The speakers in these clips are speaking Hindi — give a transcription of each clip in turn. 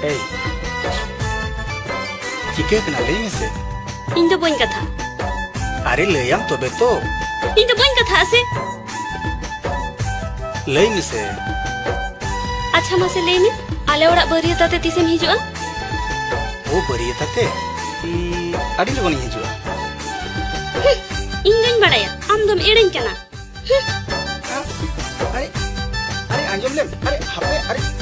Hey, चिके कना ले में से इन दो बन कथा अरे ले हम तो बेतो इन दो बन कथा से ले में से अच्छा मसे लेने आले ओड़ा बरिया ताते तिसेम हिजुआ वो बरिया ताते अड़ी लगनी हिजुआ इन दिन बड़ाया आम दम एड़न कना अरे अरे अंजम ले अरे हपे अरे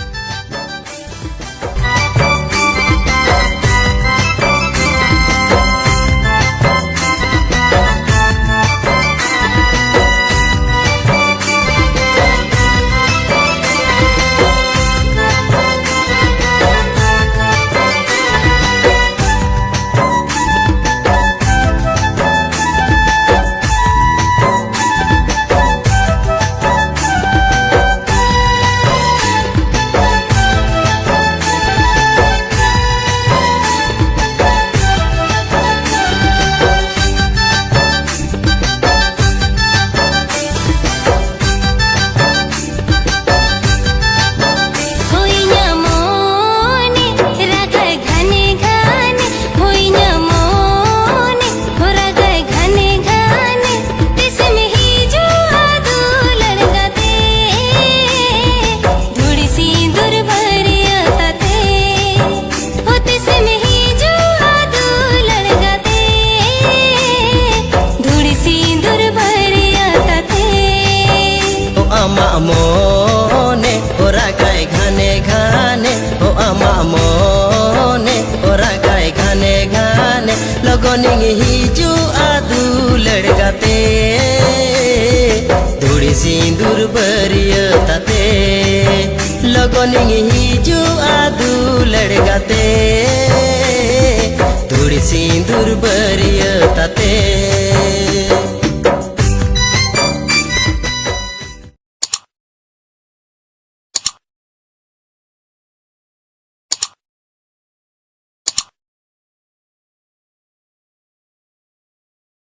मोने ओरा काय घाने घाने ओ आमा मोने ओरा काय घाने घाने लगोनी हिजू आदू लड़गाते धूड़ी सिंदूर बरिया ताते लगोनी हिजू